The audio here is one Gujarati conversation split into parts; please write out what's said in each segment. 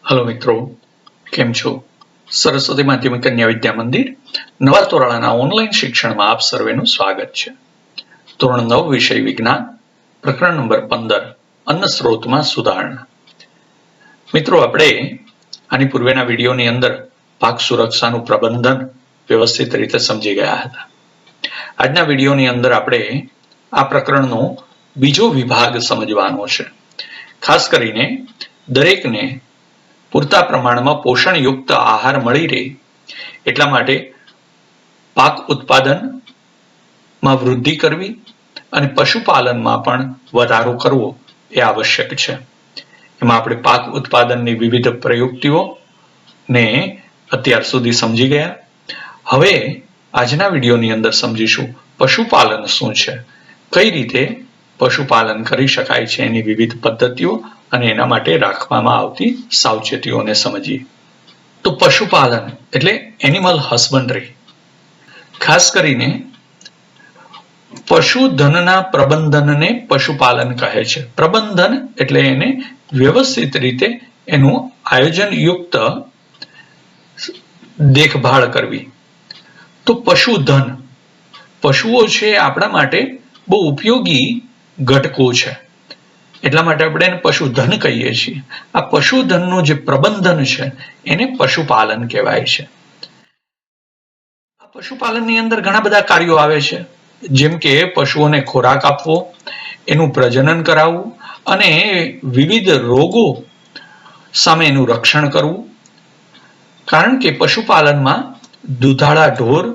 हेलो मित्रों, केम छो? सरस्वती माध्यमिक कन्या विद्या मंदिर नवा तोरणाना ऑनलाइन शिक्षण में आप सर्वेનું स्वागत છે। ધોરણ 9 વિષય વિજ્ઞાન પ્રકરણ નંબર 15 અન્ન સ્ત્રોતમાં સુધારણા। મિત્રો, આપણે આની પૂર્વેના વિડિયોની અંદર પાક સુરક્ષાનું પ્રબંધન વ્યવસ્થિત રીતે સમજી ગયા હતા। આજના વિડિયોની અંદર આપણે આ પ્રકરણનો બીજો વિભાગ સમજવાનો છે। ખાસ કરીને દરેકને પૂરતા પ્રમાણમાં પોષણયુક્ત આહાર મળી રહે એટલા માટે પાક ઉત્પાદનમાં વૃદ્ધિ કરવી અને પશુપાલનમાં પણ વધારો કરવો એ આવશ્યક છે। એમાં આપણે પાક ઉત્પાદનની વિવિધ પ્રયુક્તિઓને અત્યાર સુધી સમજી ગયા। હવે આજના વિડીયોની અંદર સમજીશું પશુપાલન શું છે, કઈ રીતે પશુપાલન કરી શકાય છે, એની વિવિધ પદ્ધતિઓ અને એના માટે રાખવામાં આવતી સાવચેતીઓને સમજીએ। તો પશુપાલન એટલે એનિમલ હસબન્ડરી। ખાસ કરીને પશુધનના પ્રબંધનને પશુપાલન કહે છે। પ્રબંધન એટલે એને વ્યવસ્થિત રીતે એનું આયોજનયુક્ત દેખભાળ કરવી। તો પશુધન, પશુઓ છે આપણા માટે બહુ ઉપયોગી ઘટકો છે, એટલા માટે આપણે એને પશુધન કહીએ છીએ। આ પશુધનનું જે પ્રબંધન છે એને પશુપાલન કહેવાય છે। આ પશુપાલનની અંદર ઘણા બધા કાર્યો આવે છે, જેમ કે પશુઓને ખોરાક આપવો, એનું પ્રજનન કરાવવું અને વિવિધ રોગો સામે એનું રક્ષણ કરવું। કારણ કે પશુપાલનમાં દૂધાળા ઢોર,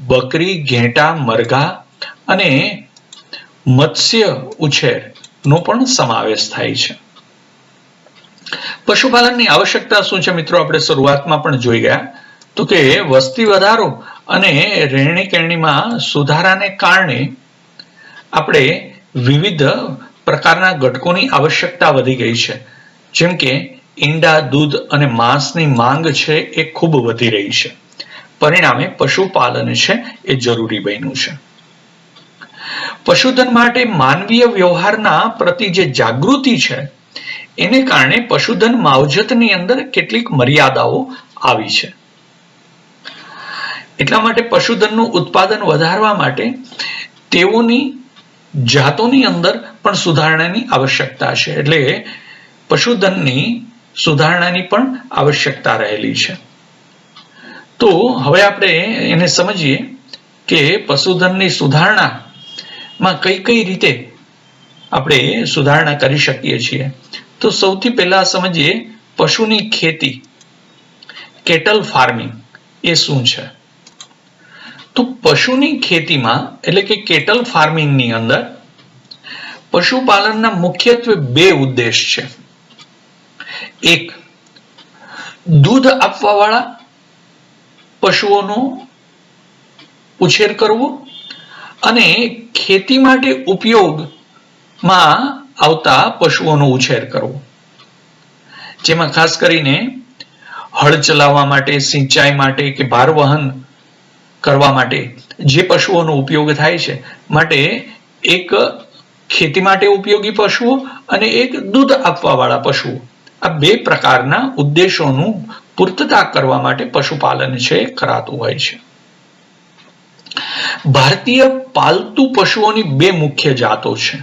બકરી, ઘેટા, મરઘા અને મત્સ્ય ઉછેર નો પણ સમાવેશ થાય છે। પશુપાલનની આવશ્યકતા શું છે મિત્રો, આપણે શરૂઆતમાં પણ જોઈ ગયા। તો કે વસ્તી વધારો અને રહેણી કહેણીમાં સુધારાને કારણે આપણે વિવિધ પ્રકારના ઘટકોની આવશ્યકતા વધી ગઈ છે, જેમ કે ઈંડા, દૂધ અને માંસની માંગ છે એ ખૂબ વધી રહી છે। પરિણામે પશુપાલન છે એ જરૂરી બન્યું છે। પશુધન માટે માનવીય વ્યવહારના પ્રતિ જે જાગૃતિ છે એને કારણે પશુધન માવજતની અંદર કેટલીક મર્યાદાઓ આવી છે। એટલા માટે પશુધનનું ઉત્પાદન વધારવા માટે તેઓની જાતોની અંદર પણ સુધારણાની આવશ્યકતા છે, એટલે પશુધનની સુધારણાની પણ આવશ્યકતા રહેલી છે। તો હવે આપણે એને સમજીએ કે પશુધનની સુધારણા માં કઈ કઈ રીતે આપણે સુધારણા કરી શકીએ છીએ। તો સૌથી પહેલા સમજીએ પશુની ખેતી, કેટલ ફાર્મિંગ એ શું છે। તો પશુની ખેતીમાં એટલે કે કેટલ ફાર્મિંગની અંદર પશુપાલનના મુખ્યત્વે બે ઉદ્દેશ છે। એક, દૂધ આપવા વાળા પશુઓનો ઉછેર કરવો અને ખેતી માટે ઉપયોગમાં આવતા પશુઓનો ઉછેર કરવો, જેમાં ખાસ કરીને હળ ચલાવવા માટે, સિંચાઈ માટે કે ભાર વહન કરવા માટે જે પશુઓનો ઉપયોગ થાય છે, માટે એક ખેતી માટે ઉપયોગી પશુઓ અને એક દૂધ આપવા વાળા પશુઓ, આ બે પ્રકારના ઉદ્દેશોનું પૂર્તતા કરવા માટે પશુપાલન છે કરાતું હોય છે। ભારતીય પાલતુ પશુઓની બે મુખ્ય જાતો છે,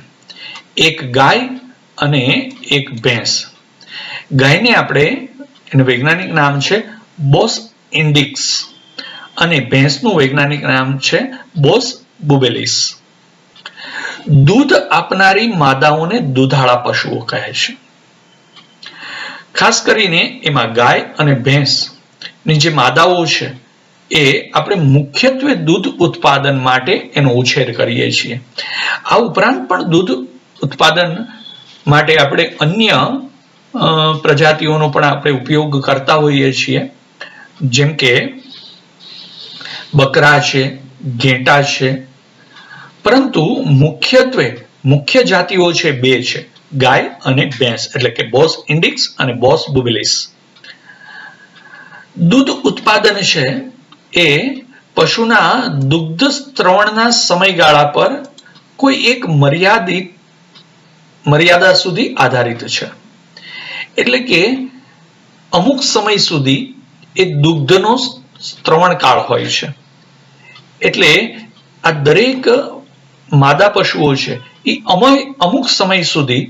એક ગાય અને એક ભેંસ। ગાયને આપણે, એનું વૈજ્ઞાનિક નામ છે બોસ ઇન્ડિક્સ અને ભેંસનું વૈજ્ઞાનિક નામ છે બોસ બુબેલિસ। દૂધ આપનારી માદાઓને દૂધાળા પશુઓ કહે છે। ખાસ કરીને એમાં ગાય અને ભેંસની જે માદાઓ છે એ આપણે મુખ્યત્વે દૂધ ઉત્પાદન માટે એનો ઉછેર કરીએ છીએ। આ ઉપરાંત પણ દૂધ ઉત્પાદન માટે આપણે અન્ય પ્રજાતિઓનો પણ આપણે ઉપયોગ કરતા હોઈએ છીએ, જેમ કે બકરા છે, ઘેટા છે, પરંતુ મુખ્યત્વે મુખ્ય જાતિઓ છે બે છે, ગાય અને ભેંસ, એટલે કે બોસ ઇન્ડિક્સ અને બોસ બુબેલિસ। દૂધ ઉત્પાદન છે એ પશુના દુગ્ધ સ્ત્રવણના સમયગાળા પર કોઈ એક મર્યાદા સુધી આધારિત છે। એટલે કે અમુક સમય સુધી એ દુગ્ધનો સ્ત્રવણકાળ હોય છે. એટલે આ દરેક માદા પશુઓ છે એ અમુક સમય સુધી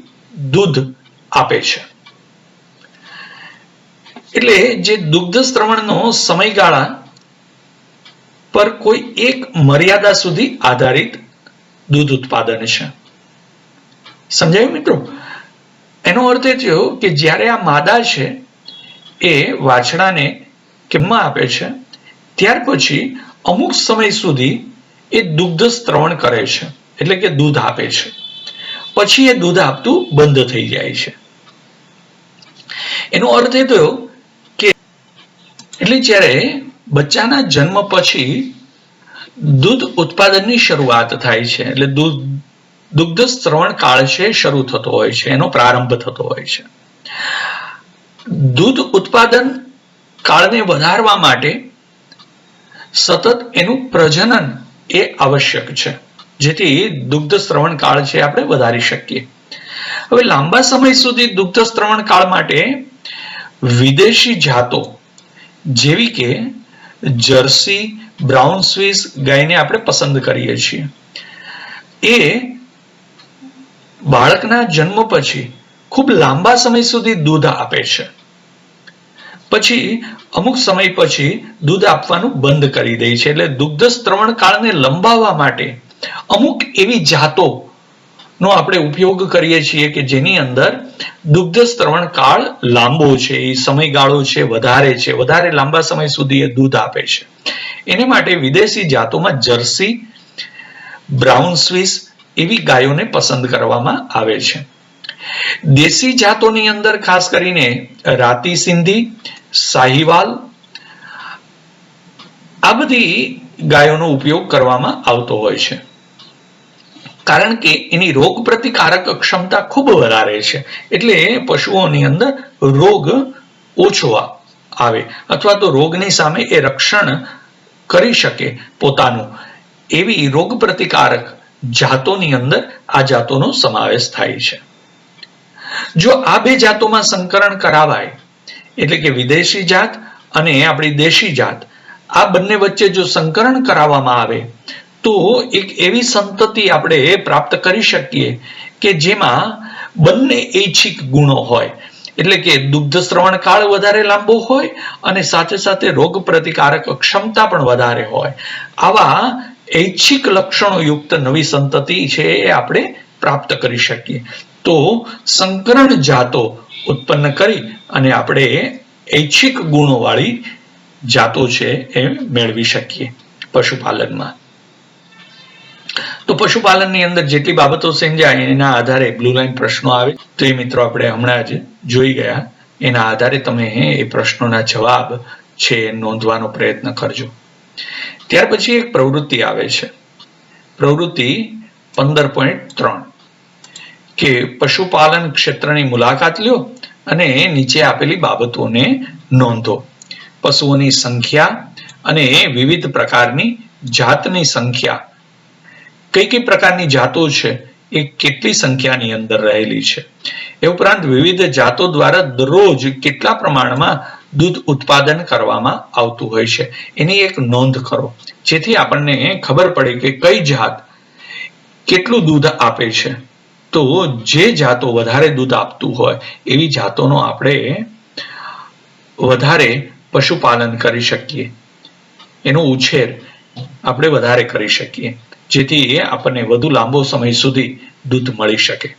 દૂધ આપે છે. એટલે જે દુગ્ધ સ્ત્રવણનો સમયગાળા પર કોઈ એક મર્યાદા સુધી આધારિત દૂધ ઉત્પાદન છે. સમજાયું મિત્રો? એનો અર્થ એ થયો કે જ્યારે આ માદા છે એ વાછડાને જન્મ આપે છે ત્યાર પછી અમુક સમય સુધી એ દુગ્ધ સ્ત્રવણ કરે છે, એટલે કે દૂધ આપે છે. પછી એ દૂધ આપતું બંધ થઈ જાય છે. એનો અર્થ એ થયો કે એટલે જ્યારે બચ્ચાના જન્મ પછી દૂધ ઉત્પાદનની શરૂઆત થાય છે, એટલે દુગ્ધ સ્ત્રવણ કાળ છે શરૂ થતો હોય છે, એનો પ્રારંભ થતો હોય છે. દૂધ ઉત્પાદન કાળને વધારવા માટે સતત એનું પ્રજનન એ આવશ્યક છે, જેથી દુગ્ધ સ્ત્રવણ કાળ છે આપણે વધારી શકીએ. હવે લાંબા સમય સુધી દુગ્ધ સ્ત્રવણ કાળ માટે વિદેશી જાતો જેવી કે જર્સી, બ્રાઉન સ્વિસ ગાયને આપણે પસંદ કરીએ છીએ. એ બાળકના જન્મ પછી ખૂબ લાંબા સમય સુધી દૂધ આપે છે. પછી અમુક સમય પછી દૂધ આપવાનું બંધ કરી દે છે. એટલે દુગ્ધ સ્ત્રવણ કાળને લંબાવવા માટે અમુક એવી જાતો નો આપણે ઉપયોગ કરીએ છીએ કે જેની અંદર દુગ્ધ સ્ત્રવણ કાળ લાંબો છે, એ સમયગાળો છે વધારે લાંબા સમય સુધી એ દૂધ આપે છે. એને માટે વિદેશી જાતોમાં જર્સી, બ્રાઉન સ્વિસ એવી ગાયોને પસંદ કરવામાં આવે છે. દેશી જાતોની અંદર ખાસ કરીને રાતી સિંધી, સાહીવાલ આ બધી ગાયોનો ઉપયોગ કરવામાં આવતો હોય છે, કારણ કે એની રોગ પ્રતિકારક ક્ષમતા ખૂબ વધારે છે. એટલે પશુઓની અંદર રોગ ઓછો આવે અથવા તો રોગની સામે એ રક્ષણ કરી શકે પોતાનું, એવી રોગ પ્રતિકારક જાતોની અંદર આ જાતોનો સમાવેશ થાય છે. જો આ બે જાતોમાં સંકરણ કરાવાય, એટલે કે વિદેશી જાત અને આપણી દેશી જાત, આ બંને વચ્ચે જો સંકરણ કરાવવામાં આવે તો એક એવી સંતતિ આપણે પ્રાપ્ત કરી શકીએ કે જેમાં બંને ઐચ્છિક ગુણો હોય, એટલે કે દુગ્ધ સ્ત્રવણ કાળ વધારે લાંબો હોય અને સાથે સાથે રોગ પ્રતિકારક ક્ષમતા પણ વધારે હોય. આવા ઐચ્છિક લક્ષણો યુક્ત નવી સંતતિ છે એ આપણે પ્રાપ્ત કરી શકીએ. તો સંકરણ જાતો ઉત્પન્ન કરી અને આપણે ઐચ્છિક ગુણો વાળી જાતો છે એ મેળવી શકીએ પશુપાલનમાં. તો પશુપાલનની અંદર જેટલી બાબતો સમજાય એના આધારે બ્લુ લાઈન પ્રશ્નો આવે તો એ મિત્રો આપણે હમણાં જ જોઈ ગયા. એના આધારે તમે એ પ્રશ્નોના જવાબ છે નોંધવાનો પ્રયત્ન કરજો. ત્યાર પછી એક પ્રવૃત્તિ આવે છે, પ્રવૃત્તિ 15.3 કે પશુપાલન ક્ષેત્રની મુલાકાત લ્યો અને નીચે આપેલી બાબતોને નોંધો. પશુઓની સંખ્યા અને વિવિધ પ્રકારની જાતની સંખ્યા, કઈ પ્રકારની જાતો છે એ કેટલી સંખ્યાની અંદર રહેલી છે. એ ઉપરાંત વિવિધ જાતો દ્વારા દરરોજ કેટલા પ્રમાણમાં દૂધ ઉત્પાદન કરવામાં આવતું હોય છે એની એક નોંધ કરો, જેથી આપણને ખબર પડે કે કઈ જાત કેટલું દૂધ આપે છે. તો જે જાતો વધારે દૂધ આપતું હોય એવી જાતોનો આપણે વધારે પશુપાલન કરી શકીએ, એનો ઉછેર આપણે વધારે કરી શકીએ, જેથી આપણને વધુ લાંબો સમય સુધી દૂધ મળી શકે.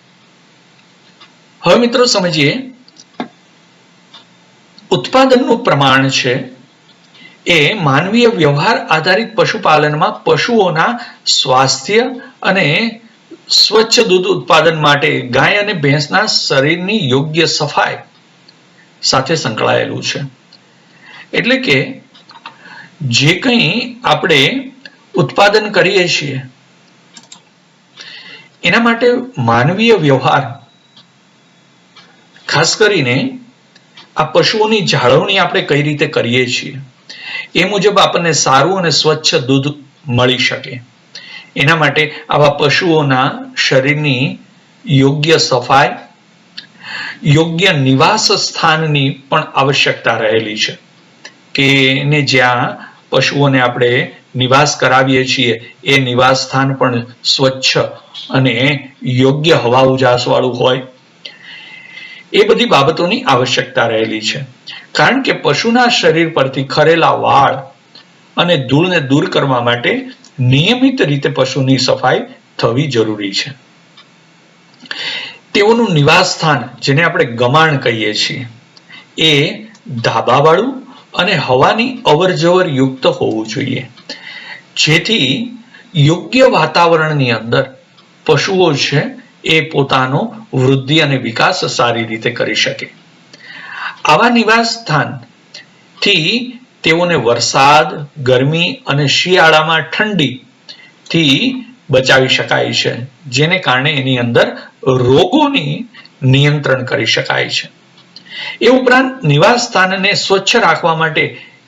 હવે મિત્રો સમજીએ ઉત્પાદનનું પ્રમાણ છે એ માનવીય વ્યવહાર આધારિત પશુપાલનમાં પશુઓના સ્વાસ્થ્ય અને સ્વચ્છ દૂધ ઉત્પાદન માટે ગાય અને ભેંસના શરીરની યોગ્ય સફાઈ સાથે સંકળાયેલું છે. એટલે કે જે કંઈ આપણે ઉત્પાદન કરીએ છીએ એના માટે માનવીય વ્યવહાર, ખાસ કરીને આ પશુઓની જાળવણી આપણે કઈ રીતે કરીએ છીએ એ મુજબ આપણને સારું અને સ્વચ્છ દૂધ મળી શકે. એના માટે આવા પશુઓના શરીરની યોગ્ય સફાઈ, યોગ્ય નિવાસ સ્થાનની પણ આવશ્યકતા રહેલી છે કે એને જ્યાં પશુઓને આપણે નિવાસ કરાવીએ છીએ એ નિવાસ સ્થાન પણ સ્વચ્છ અને યોગ્ય હવા ઉજાસ વાળું હોય. એ બધી બાબતોની આવશ્યકતા રહેલી છે. કારણ કે પશુના શરીર પરથી ખરેલા વાળ અને ધૂળને દૂર કરવા માટે નિયમિત રીતે પશુની સફાઈ થવી જરૂરી છે. તેઓનું નિવાસ સ્થાન, જેને આપણે ગમાણ કહીએ છીએ, એ ધાબાવાળું અને હવાની અવરજવર યુક્ત હોવું જોઈએ, જેથી યોગ્ય વાતાવરણની અંદર પશુઓ છે એ પોતાનો વૃદ્ધિ અને વિકાસ સારી રીતે કરી શકે. આવા નિવાસ સ્થાનથી તેઓને વરસાદ, ગરમી અને શિયાળામાં ઠંડીથી બચાવી શકાય છે, જેને કારણે એની અંદર રોગોની નિયંત્રણ કરી શકાય છે. એ ઉપરાંત નિવાસ સ્થાનને સ્વચ્છ રાખવા માટે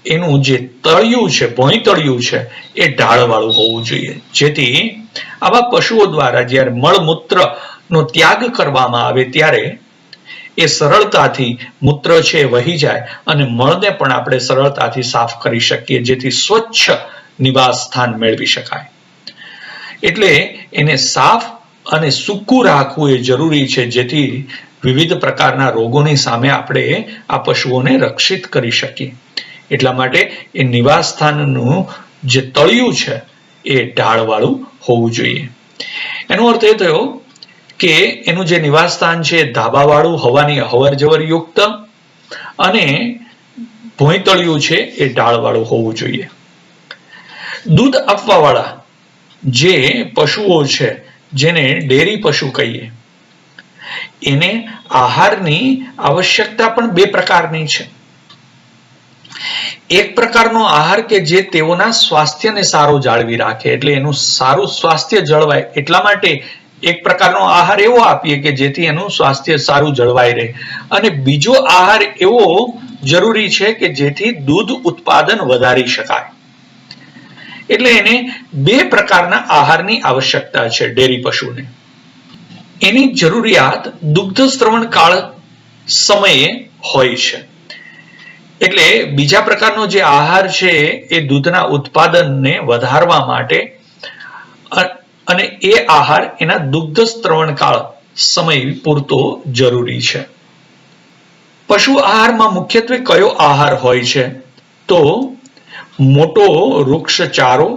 એનું જે તળિયું છે, ભોંયતળિયું છે, એ ઢાળવાળું હોવું જોઈએ, જેથી આવા પશુઓ દ્વારા જ્યારે મળમૂત્રનો ત્યાગ કરવામાં આવે ત્યારે એ સરળતાથી મૂત્ર છે વહી જાય અને મળને પણ આપણે સરળતાથી સાફ કરી શકીએ, જેથી સ્વચ્છ નિવાસ સ્થાન મેળવી શકાય. એટલે એને સાફ અને સૂકું રાખવું એ જરૂરી છે, જેથી વિવિધ પ્રકારના રોગોની સામે આપણે આ પશુઓને રક્ષિત કરી શકીએ. એટલા માટે એ નિવાસ સ્થાનનું જે તળિયું છે એ ઢાળવાળું હોવું જોઈએ. એનો અર્થ એ થયો કે એનું જે નિવાસ સ્થાન છે ધાબાવાળું, હવાની અવરજવર યુક્ત અને ભોંયતળિયું છે એ ઢાળવાળું હોવું જોઈએ. દૂધ આપવાવાળા જે પશુઓ છે, જેને ડેરી પશુ કહીએ, એને આહારની આવશ્યકતા પણ બે પ્રકારની છે. એક પ્રકારનો આહાર કે જે તેઓના સ્વાસ્થ્યને સારો જાળવી રાખે, એટલે એનું સારું સ્વાસ્થ્ય જળવાય એટલા માટે એક પ્રકારનો આહાર એવો આપીએ કે જેથી એનું સ્વાસ્થ્ય સારું જળવાઈ રહે, અને બીજો આહાર એવો જરૂરી છે કે જેથી દૂધ ઉત્પાદન વધારી શકાય. એટલે એને બે પ્રકારના આહારની આવશ્યકતા છે ડેરી પશુને. એની જરૂરિયાત દુગ્ધ સ્ત્રવણ કાળ સમયે હોય છે. એટલે બીજા પ્રકારનો જે આહાર છે એ દૂધના ઉત્પાદનને વધારવા માટે અને એ આહાર એના દુગ્ધ સ્ત્રવણ કાળ સમય પૂરતો જરૂરી છે. પશુ આહારમાં મુખ્યત્વે કયો આહાર હોય છે? તો મોટો વૃક્ષ ચારો,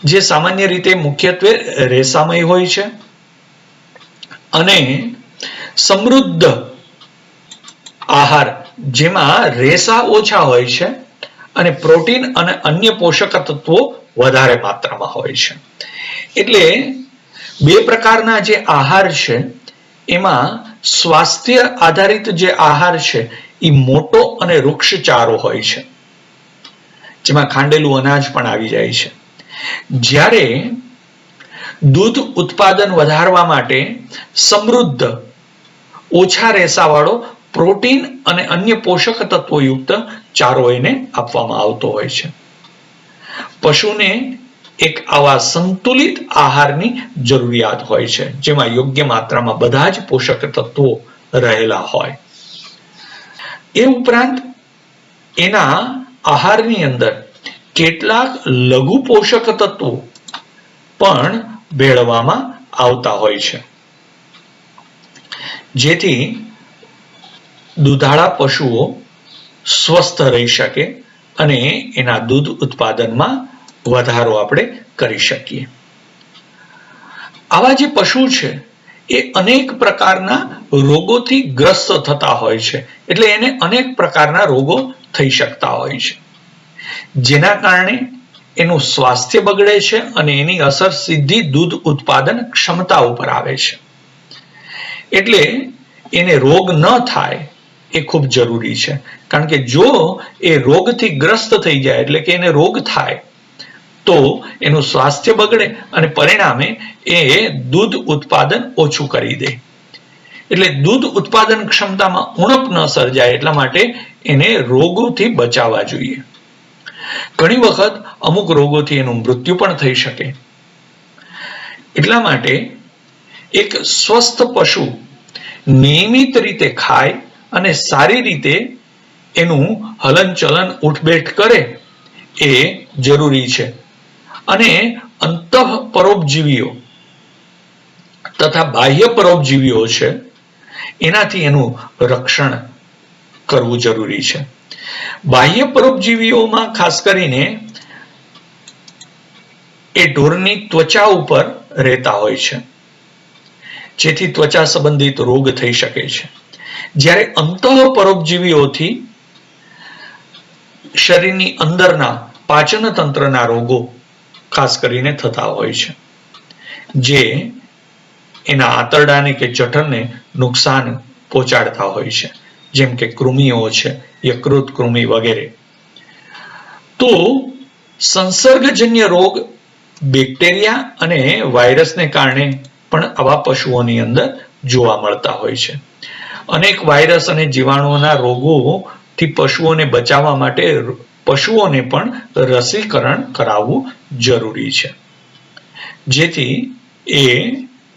જે સામાન્ય રીતે મુખ્યત્વે રેસામય હોય છે, અને સમૃદ્ધ આહાર જેમાં રેસા ઓછા હોય છે અને પ્રોટીન અને અન્ય પોષક તત્વો વધારે માત્રામાં હોય છે. એટલે બે પ્રકારના જે આહાર છે એમાં સ્વાસ્થ્ય આધારિત જે આહાર છે એ મોટો અને વૃક્ષચારો હોય છે, જેમાં ખાંડેલું અનાજ પણ આવી જાય છે. જ્યારે દૂધ ઉત્પાદન વધારવા માટે સમૃદ્ધ, ઓછા રેસાવાળો પ્રોટીન અને અન્ય પોષક તત્વોયુક્ત ચારો એને આપવામાં આવતો હોય છે. પશુને એક આવા સંતુલિત આહારની જરૂરિયાત હોય છે, જેમાં યોગ્ય માત્રામાં બધા જ પોષક તત્વો રહેલા હોય. એ ઉપરાંત એના આહારની અંદર કેટલાક લઘુ પોષક તત્વો પણ ભેળવવામાં આવતા હોય છે, જેથી દૂધાળા પશુઓ સ્વસ્થ રહી શકે અને એના દૂધ ઉત્પાદનમાં વધારો આપણે કરી શકીએ. આવા જે પશુ છે એ અનેક પ્રકારના રોગોથી ગ્રસ્ત થતા હોય છે, એટલે એને અનેક પ્રકારના રોગો થઈ શકતા હોય છે, જેના કારણે એનું સ્વાસ્થ્ય બગડે છે અને એની અસર સીધી દૂધ ઉત્પાદન ક્ષમતા ઉપર આવે છે. એટલે એને રોગ ન થાય એ ખૂબ જરૂરી છે, કારણ કે જો એ રોગથી ગ્રસ્ત થઈ જાય, એટલે કે એને રોગ થાય, તો એનું સ્વાસ્થ્ય બગડે અને પરિણામે એ દૂધ ઉત્પાદન ઓછું કરી દે. એટલે દૂધ ઉત્પાદન ક્ષમતામાં ઉણપ ન સર્જાય એટલા માટે એને રોગોથી બચાવવા જોઈએ. ઘણી વખત અમુક રોગોથી એનું મૃત્યુ પણ થઈ શકે. એટલા માટે એક સ્વસ્થ પશુ નિયમિત રીતે ખાય અને સારી રીતે એનું હલનચલન ઉઠબેઠ કરે એ જરૂરી છે. અને અંતઃ પરોપજીવીઓ તથા બાહ્ય પરોપજીવીઓ છે એનાથી એનું રક્ષણ કરવું જરૂરી છે. બાહ્ય પરોપજીવીઓમાં ખાસ કરીને એ ઢોરની ત્વચા ઉપર રહેતા હોય છે, જેથી ત્વચા સંબંધિત રોગ થઈ શકે છે. જ્યારે અંતઃ પરોપજીવીઓથી શરીરની અંદરના પાચન તંત્રના રોગો ખાસ કરીને થતા હોય છે, જે એના આંતરડાને કે જઠરને નુકસાન પહોંચાડતા હોય છે, જેમ કે કૃમિઓ છે, યકૃત કૃમિ વગેરે. તો સંસર્ગજન્ય રોગ બેક્ટેરિયા અને વાયરસને કારણે પણ આવા પશુઓની અંદર જોવા મળતા હોય છે. અનેક વાયરસ અને જીવાણુઓના રોગોથી પશુઓને બચાવવા માટે પશુઓને પણ રસીકરણ કરાવવું જરૂરી છે, જેથી એ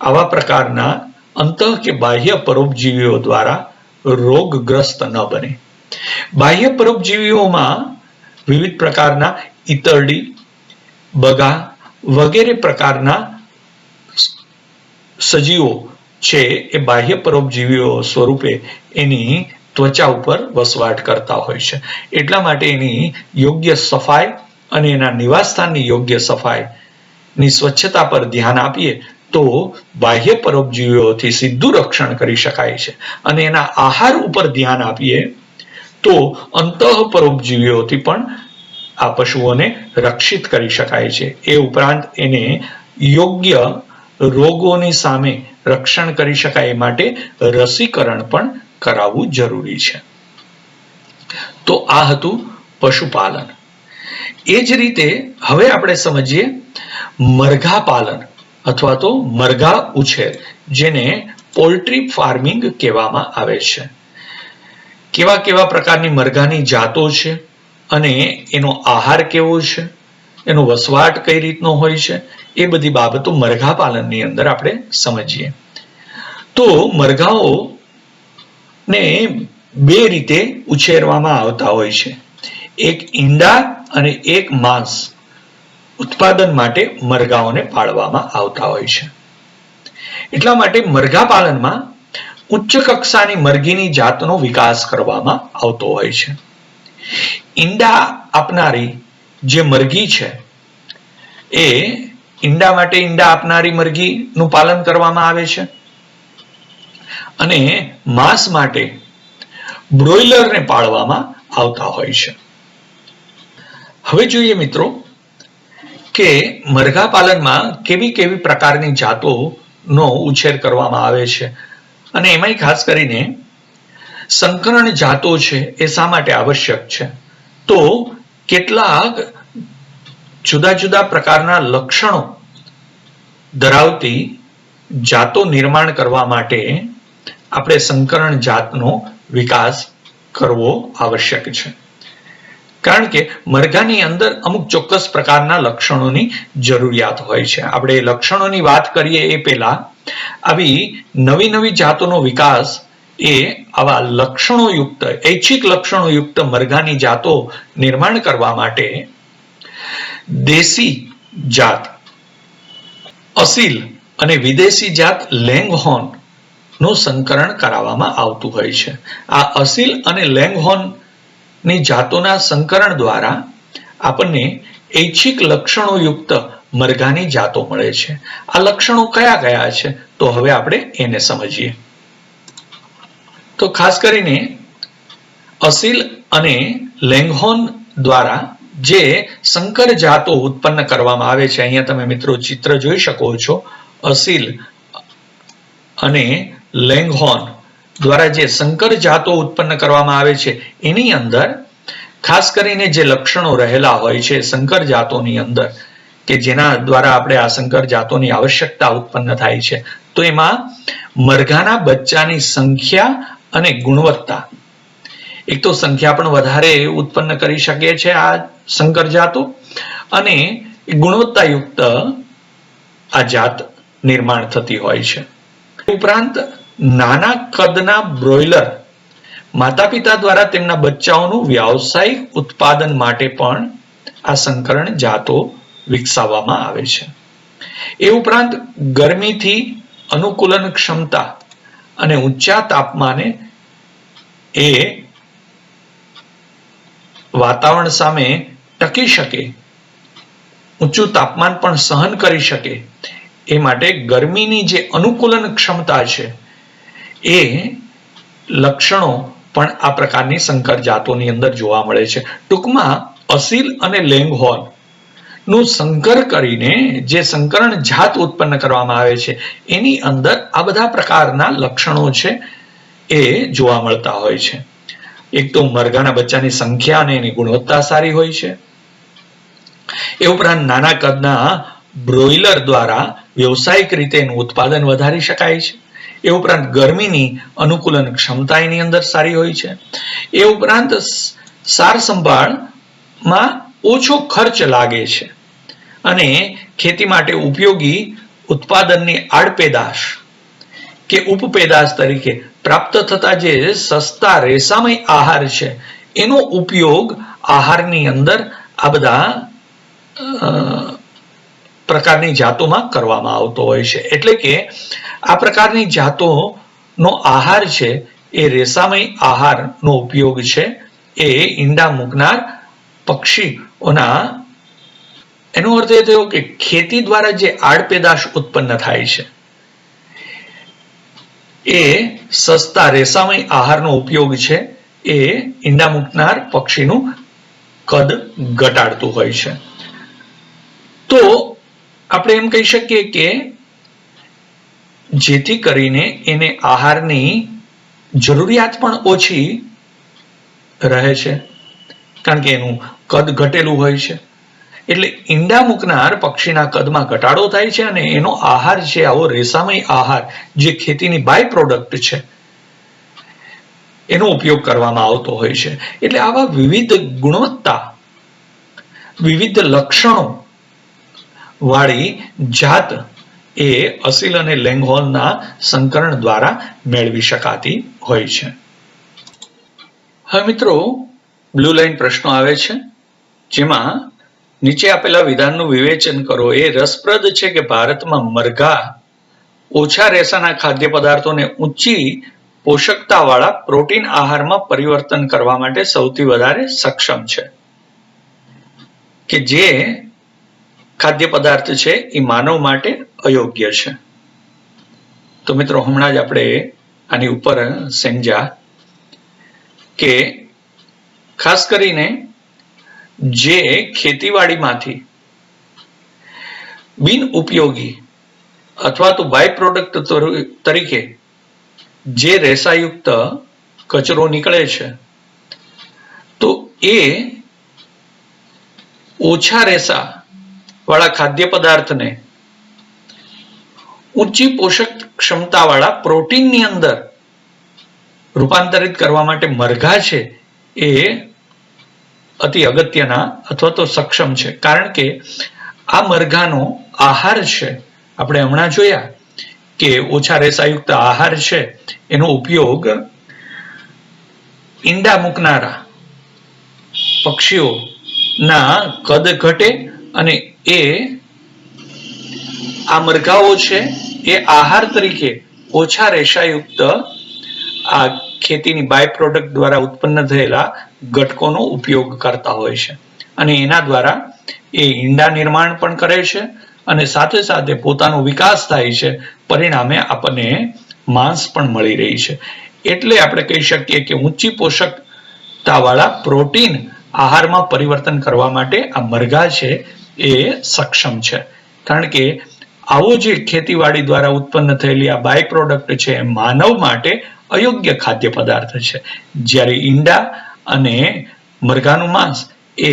આવા પ્રકારના અંતઃ કે બાહ્ય પરોપજીવીઓ દ્વારા રોગગ્રસ્ત ન બને. બાહ્ય પરોપજીવીઓમાં વિવિધ પ્રકારના ઈતરડી, બગા વગેરે પ્રકારના સજીવો છે એ બાહ્ય પરોપજીવીઓ સ્વરૂપે એની ત્વચા ઉપર વસવાટ કરતા હોય છે. એટલા માટે એની યોગ્ય સફાઈ અને એના નિવાસસ્થાનની યોગ્ય સફાઈની સ્વચ્છતા પર ધ્યાન આપીએ તો બાહ્ય પરોપજીવીઓથી સીધું રક્ષણ કરી શકાય છે. અને એના આહાર ઉપર ધ્યાન આપીએ તો અંતઃ પરોપજીવીઓથી પણ આ પશુઓને રક્ષિત કરી શકાય છે. એ ઉપરાંત એને યોગ્ય રોગોની સામે રક્ષણ કરી શકાય માટે રસીકરણ પણ કરાવવું જરૂરી છે. તો આ હતું પશુપાલન. એ જ રીતે હવે આપણે સમજીએ મરઘા પાલન અથવા તો મરઘા ઉછેર, જેને પોલ્ટ્રી ફાર્મિંગ કહેવામાં આવે છે. કેવા કેવા પ્રકારની મરઘાની જાતો છે અને એનો આહાર કેવો છે, એનો વસવાટ કઈ રીતનો હોય છે, એ બધી બાબતો મરઘા પાલનની અંદર આપણે સમજીએ. તો મરઘાઓને બે રીતે ઉછેરવામાં આવતા હોય છે. એક ઈંડા અને એક માંસ ઉત્પાદન માટે મરઘાઓને પાળવામાં આવતા હોય છે. એટલા માટે મરઘા પાલનમાં ઉચ્ચ કક્ષાની મરઘીની જાતનો વિકાસ કરવામાં આવતો હોય છે. ઈંડા આપનારી જે મરઘી છે એ ઈંડા માટે ઈંડા આપનારી મરઘીનું પાલન કરવામાં આવે છે અને માંસ માટે બ્રોઇલરને પાળવામાં આવતા હોય છે. હવે જોઈએ મિત્રો કે મરઘા પાલનમાં કેવી કેવી પ્રકારની જાતોનો ઉછેર કરવામાં આવે છે અને એમાંય ખાસ કરીને સંકરણ જાતો છે એ શા માટે આવશ્યક છે. તો કેટલાક જુદા જુદા પ્રકારના લક્ષણો ધરાવતી જાતો નિર્માણ કરવા માટે આપણે સંકરણ જાતનો વિકાસ કરવો આવશ્યક છે. કારણ કે મરઘાની અંદર અમુક ચોક્કસ પ્રકારના લક્ષણોની જરૂરિયાત હોય છે. આપણે લક્ષણોની વાત કરીએ એ પહેલા આવી નવી નવી જાતોનો વિકાસ એ આવા લક્ષણોયુક્ત ઐચ્છિક લક્ષણોયુક્ત મરઘાની જાતો નિર્માણ કરવા માટે દેશી જાત અસીલ અને વિદેશી જાત લેંગહોર્ન નું સંકરણ કરાવવામાં આવતું હોય છે. આ અસીલ અને લેંગહોર્ન ની જાતોના સંકરણ દ્વારા આપણને ઐચ્છિક લક્ષણોયુક્ત મરઘાની જાતો મળે છે. આ લક્ષણો કયા કયા છે તો હવે આપણે એને સમજીએ. તો ખાસ કરીને અસીલ અને લેંગહોર્ન દ્વારા જે સંકર જાતો ઉત્પન્ન કરવામાં આવે છે, અહીંયા તમે મિત્રો ચિત્ર જોઈ શકો છો. અસીલ અને લેંગહોર્ન દ્વારા જે સંકર જાતો ઉત્પન્ન કરવામાં આવે છે એની અંદર ખાસ કરીને જે લક્ષણો રહેલા હોય છે સંકર જાતોની અંદર કે જેના દ્વારા આપણે આ સંકર જાતોની આવશ્યકતા ઉત્પન્ન થાય છે, તો એમાં મરઘાના બચ્ચાની સંખ્યા અને ગુણવત્તા. એક તો સંખ્યા પણ વધારે ઉત્પન્ન કરી શકે છે આ સંકર જાતો અને ગુણવત્તાયુક્ત આ જાત નિર્માણ થતી હોય છે. ઉપરાંત નાના કદના બ્રોઇલર માતા પિતા દ્વારા તેમના બચ્ચાઓનું વ્યાવસાયિક ઉત્પાદન માટે પણ આ સંકરણ જાતો વિકસાવવામાં આવે છે. એ ઉપરાંત ગરમીથી અનુકૂલન ક્ષમતા અને ઊંચા તાપમાને એ વાતાવરણ સામે ટકી શકે, ઊંચું તાપમાન પણ સહન કરી શકે એ માટે ગરમીની જે અનુકૂલન ક્ષમતા છે એ લક્ષણો પણ આ પ્રકારની સંકર જાતોની અંદર જોવા મળે છે. ટૂંકમાં અસીલ અને લેંગહોર્ન નું સંકર કરીને જે સંકરણ જાત ઉત્પન્ન કરવામાં આવે છે એની અંદર આ બધા પ્રકારના લક્ષણો છે એ જોવા મળતા હોય છે. એક તો મરઘાના બચ્ચાની સંખ્યા અને એની ગુણવત્તા સારી હોય છે. એ ઉપરાંત નાના કદના બ્રોઇલર દ્વારા વ્યવસાયિક રીતે એનું ઉત્પાદન વધારી શકાય છે. એ ઉપરાંત ગરમીની અનુકૂલન ક્ષમતા એની અંદર સારી હોય છે. એ ઉપરાંત સાર સંભાળમાં ઓછો ખર્ચ લાગે છે અને ખેતી માટે ઉપયોગી ઉત્પાદનની આડપેદાશ કે ઉપપેદાશ તરીકે પ્રાપ્ત થતા જે સસ્તા રેસામય આહાર છે એનો ઉપયોગ આહારની અંદર આ બધા પ્રકારની જાતોમાં કરવામાં આવતો હોય છે. એટલે કે આ પ્રકારની જાતોનો આહાર છે એ રેસામય આહારનો ઉપયોગ છે એ ઈંડા મૂકનાર પક્ષીઓના, એનો અર્થ એ થયો કે ખેતી દ્વારા જે આડપેદાશ ઉત્પન્ન થાય છે એ સસ્તા રેસામય આહારનો ઉપયોગ છે એ ઈંડા મૂકનાર પક્ષીનું કદ ઘટાડતું હોય છે. તો આપણે એમ કહી શકીએ કે જેથી કરીને એને આહારની જરૂરિયાત પણ ઓછી રહે છે, કારણ કે એનું કદ ઘટેલું હોય છે. એટલે ઈંડા મૂકનાર પક્ષીના કદમાં ઘટાડો થાય છે અને એનો આહાર છે આવો રેસામય આહાર જે ખેતીની બાય પ્રોડક્ટ છે એનો ઉપયોગ કરવામાં આવતો હોય છે. એટલે આવા વિવિધ ગુણવત્તા, વિવિધ લક્ષણો વાળી જાત એ અસીલ અને લેંગહોર્નના સંકરણ દ્વારા મેળવી શકાતી હોય છે. હવે મિત્રો, બ્લુ લાઈન પ્રશ્નો આવે છે જેમાં નીચે આપેલા વિધાનનું વિવેચન કરો. એ રસપ્રદ છે કે ભારતમાં મરઘા ઓછા રેસાના ખાદ્ય પદાર્થોને ઊંચી પોષકતા વાળા પ્રોટીન આહારમાં પરિવર્તન કરવા માટે સૌથી વધારે સક્ષમ છે, કે જે ખાદ્ય પદાર્થ છે એ માનવ માટે અયોગ્ય છે. તો મિત્રો, હમણાં જ આપણે આની ઉપર સમજ્યા કે ખાસ કરીને જે ખેતીવાડીમાંથી બિન ઉપયોગી અથવા તો બાય પ્રોડક્ટ તરીકે જે રેસાયુક્ત કચરો નીકળે છે તો એ ઓછા રેસા વાળા ખાદ્ય પદાર્થને ઊંચી પોષક ક્ષમતા વાળા પ્રોટીનની અંદર રૂપાંતરિત કરવા માટે મરઘા છે એ અતિ અગત્યના અથવા તો સક્ષમ છે. કારણ કે આ મરઘાનો આહાર છે, આપણે હમણાં જોયા કે ઓછા રેસાયુક્ત આહાર છે એનો ઉપયોગ ઈંડા મૂકનારા પક્ષીઓના કદ ઘટે અને એ આ મરઘાઓ છે એ આહાર તરીકે ઓછા રેસાયુક્ત આ ખેતીની બાય પ્રોડક્ટ દ્વારા ઉત્પન્ન થયેલા ઘટકોનો ઉપયોગ કરતા હોય છે અને એના દ્વારા એ ઈંડા નિર્માણ પણ કરે છે અને સાથે સાથે પોતાનો વિકાસ થાય છે. પરિણામે આપણને માંસ પણ મળી રહી છે. એટલે આપણે કહી શકીએ કે ઊંચી પોષકતા વાળા પ્રોટીન આહારમાં પરિવર્તન કરવા માટે આ મરઘા છે એ સક્ષમ છે. કારણ કે આવો જે ખેતીવાડી દ્વારા ઉત્પન્ન થયેલી આ બાય પ્રોડક્ટ છે માનવ માટે અયોગ્ય ખાદ્ય પદાર્થ છે, જ્યારે ઈંડા અને મરઘાનું માંસ એ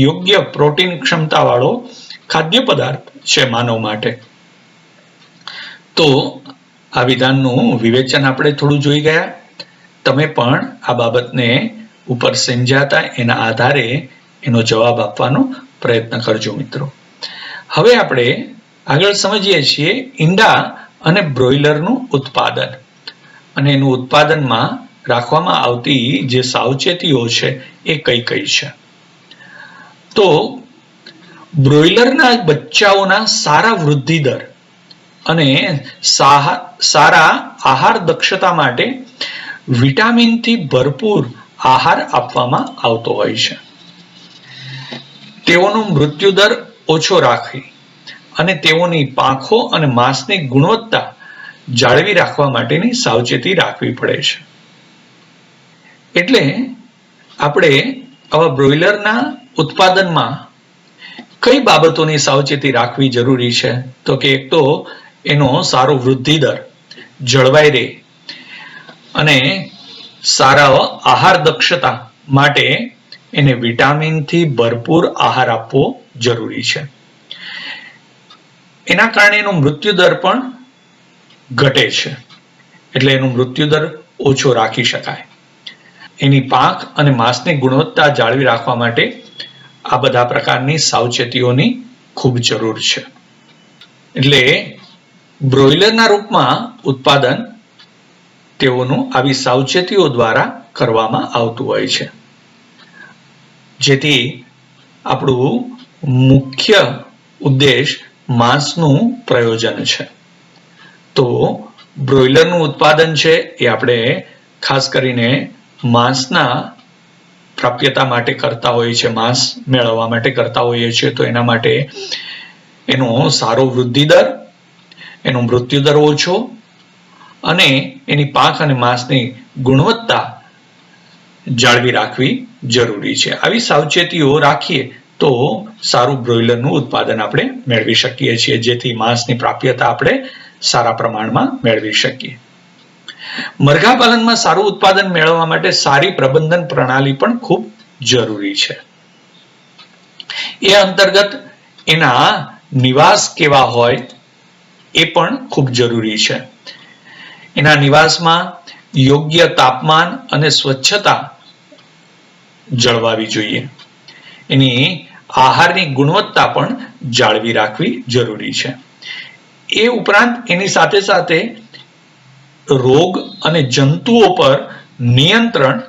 યોગ્ય પ્રોટીન ક્ષમતા વાળો ખાદ્ય પદાર્થ છે માનવ માટે. તો આ વિધાનનું વિવેચન આપણે થોડું જોઈ ગયા. તમે પણ આ બાબતને ઉપર સમજાતા એના આધારે એનો જવાબ આપવાનો પ્રયત્ન કરજો મિત્રો. હવે આપણે આગળ સમજીએ છીએ ઈંડા અને બ્રોઇલરનું ઉત્પાદન. અને એનું ઉત્પાદનમાં રાખવામાં આવતી જે સાવચેતીઓ છે એ કઈ કઈ છે. તો બ્રોઇલરના બચ્ચાઓના સારા વૃદ્ધિ દર અને સારા આહાર દક્ષતા માટે વિટામિનથી ભરપૂર આહાર આપવામાં આવતો હોય છે. તેઓનો મૃત્યુદર ઓછો રાખવી અને તેઓની પાંખો અને માંસની ગુણવત્તા જાળવી રાખવા માટેની સાવચેતી રાખવી પડે છે. એટલે આપણે આવા બ્રોઇલરના ઉત્પાદનમાં કઈ બાબતોની સાવચેતી રાખવી જરૂરી છે? તો કે એક તો એનો સારો વૃદ્ધિ દર જળવાઈ રહે અને સારા આહાર દક્ષતા માટે એને વિટામિનથી ભરપૂર આહાર આપવો જરૂરી છે. એના કારણે એનો મૃત્યુદર પણ ઘટે છે, એટલે એનો મૃત્યુદર ઓછો રાખી શકાય. એની પાંખ અને માંસની ગુણવત્તા જાળવી રાખવા માટે આ બધા પ્રકારની સાવચેતીઓની ખૂબ જરૂર છે. એટલે બ્રોઇલરના રૂપમાં ઉત્પાદન તેઓનું આવી સાવચેતીઓ દ્વારા કરવામાં આવતું હોય છે, જેથી આપણું મુખ્ય ઉદ્દેશ માંસનું પ્રયોજન છે. તો બ્રોઇલરનું ઉત્પાદન છે એ આપણે ખાસ કરીને માંસના પ્રાપ્યતા માટે કરતા હોઈએ છીએ, માંસ મેળવવા માટે કરતા હોઈએ છીએ. તો એના માટે એનો સારો વૃદ્ધિ દર, એનો મૃત્યુદર ઓછો અને એની પાંખ અને માંસની ગુણવત્તા જાળવી રાખવી જરૂરી છે. આવી સાવચેતીઓ રાખીએ તો સારું બ્રોઇલરનું ઉત્પાદન આપણે મેળવી શકીએ છીએ, જેથી માંસની પ્રાપ્યતા આપણે સારા પ્રમાણમાં મેળવી શકીએ. મરઘા પાલનમાં સારું ઉત્પાદન મેળવવા માટે સારી પ્રબંધન પ્રણાલી પણ ખૂબ જરૂરી છે. એ અંતર્ગત એના નિવાસ કેવા હોય એ પણ ખૂબ જરૂરી છે. એના નિવાસમાં યોગ્ય તાપમાન અને સ્વચ્છતા જળવાવી જોઈએ. એની આહારની ગુણવત્તા પણ જાળવી રાખવી જરૂરી છે. એ ઉપરાંત એની સાથે સાથે રોગ અને જંતુઓ પર નિયંત્રણ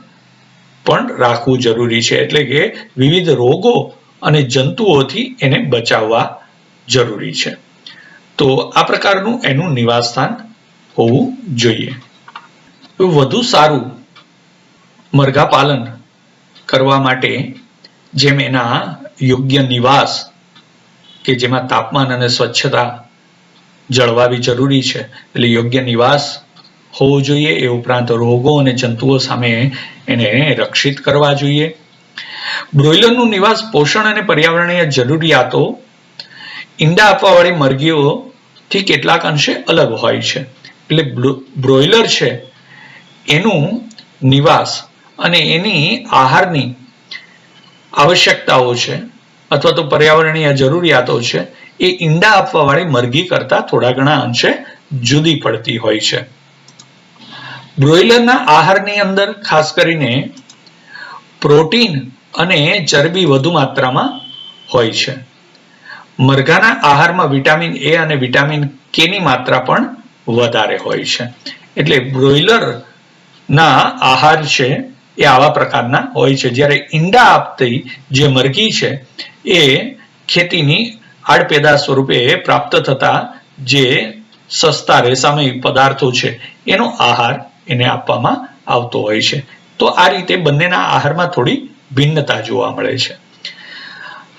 પણ રાખવું જરૂરી છે. એટલે કે વિવિધ રોગો અને જંતુઓથી એને બચાવવા જરૂરી છે. તો આ પ્રકારનું એનું નિવાસસ્થાન હોવું જોઈએ. વધુ સારું મરઘા પાલન કરવા માટે જેમ એના યોગ્ય નિવાસ કે જેમાં તાપમાન અને સ્વચ્છતા જળવાવી જરૂરી છે, એટલે યોગ્ય નિવાસ હોવો જોઈએ. એ ઉપરાંત રોગો અને જંતુઓ સામે એને રક્ષિત કરવા જોઈએ. બ્રોઇલરનું નિવાસ, પોષણ અને પર્યાવરણીય જરૂરિયાતો ઈંડા આપવાવાળી મરઘીઓથી કેટલાક અંશે અલગ હોય છે. એટલે બ્રોઇલર છે એનું નિવાસ અને એની આહારની આવશ્યકતાઓ છે અથવા તો પર્યાવરણીય જરૂરિયાતો છે એ ઈંડા આપવાવાળી મરઘી કરતા થોડા ઘણા અંશે જુદી પડતી હોય છે. બ્રોઇલરના આહારની અંદર ખાસ કરીને પ્રોટીન અને ચરબી વધુ માત્રામાં હોય છે. મરઘાના આહારમાં વિટામિન એ અને વિટામિન કે ની માત્રા પણ વધારે હોય છે. એટલે બ્રોઇલરના આહાર છે એ આવા પ્રકારના હોય છે. જ્યારે ઈંડા આપતી જે મરઘી છે એ ખેતીની આડપેદાશ સ્વરૂપે પ્રાપ્ત થતા જે સસ્તા રેસામય પદાર્થો છે એનો આહાર એને આપવામાં આવતો હોય છે. તો આ રીતે બંનેના આહારમાં થોડી ભિન્નતા જોવા મળે છે.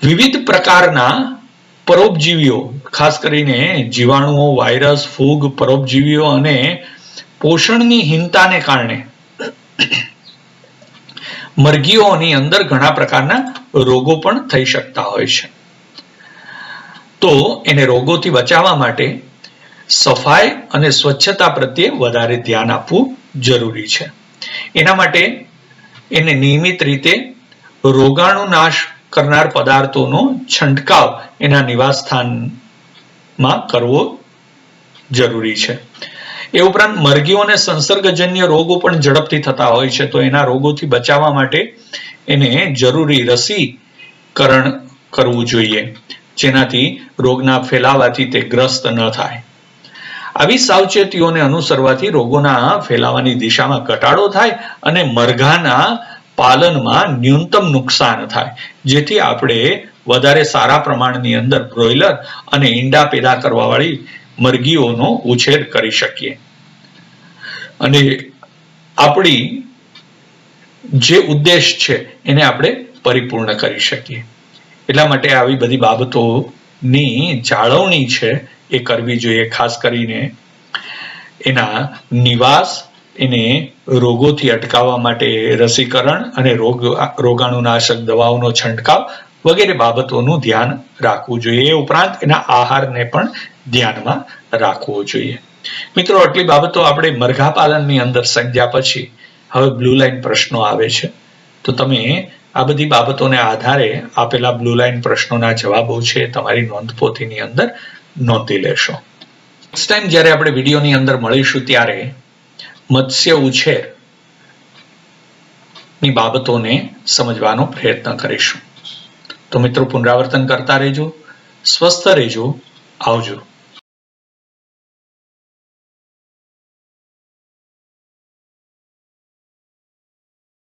વિવિધ પ્રકારના પરોપજીવીઓ, ખાસ કરીને જીવાણુઓ, વાયરસ, ફૂગ, પરોપજીવીઓ અને પોષણની હીનતાને કારણે મરઘીઓની અંદર ઘણા પ્રકારના રોગો પણ થઈ શકતા હોય છે. તો એને રોગોથી બચાવવા માટે સફાઈ અને સ્વચ્છતા પ્રત્યે વધારે ધ્યાન આપવું જરૂરી છે. એના માટે એને નિયમિત રીતે રોગાણુનાશ કરનાર પદાર્થોનો છંટકાવ એના નિવાસસ્થાનમાં કરવો જરૂરી છે. એ ઉપરાંત મરઘીઓને સંસર્ગજન્ય રોગો પણ ઝડપથી થતા હોય છે. તો એના રોગોથી બચાવવા માટે એને જરૂરી રસીકરણ કરવું જોઈએ, જેનાથી રોગના ફેલાવાથી તે ગ્રસ્ત ન થાય. આવી સાવચેતીઓને અનુસરવાથી રોગોના ફેલાવાની દિશામાં ઘટાડો થાય અને મરઘાના પાલનમાં ન્યૂનતમ નુકસાન થાય, જેથી આપણે વધારે સારા પ્રમાણની અંદર બ્રોઇલર અને ઈંડા પેદા કરવા વાળી મરઘીઓનો ઉછેર કરી શકીએ અને આપણી જે ઉદ્દેશ છે એને આપણે પરિપૂર્ણ કરી શકીએ. એટલા માટે આવી બધી બાબતોની જાળવણી છે એ કરવી જોઈએ. ખાસ કરીને એના નિવાસ, એને રોગોથી અટકાવવા માટે રસીકરણ અને રોગાણુનાશક દવાઓનો છંટકાવ વગેરે બાબતોનું ધ્યાન રાખવું જોઈએ. એ ઉપરાંત એના આહારને પણ ધ્યાનમાં રાખવો જોઈએ. મિત્રો, આટલી બાબતો આપણે મરઘા પાલનની અંદર સમજ્યા પછી હવે બ્લુ લાઇન પ્રશ્નો આવે છે, તો તમે આ બધી બાબતોને આધારે આપેલા બ્લુ લાઇન પ્રશ્નોના જવાબો છે તમારી નોંધપોથીની અંદર નોંધી લેશો. નેક્સ્ટ ટાઈમ જ્યારે આપણે વિડીયોની અંદર મળીશું ત્યારે મત્સ્ય ઉછેર ની બાબતોને સમજવાનો પ્રયત્ન કરીશું. તો મિત્રો, પુનરાવર્તન કરતા રહેજો, સ્વસ્થ રહેજો, આવજો.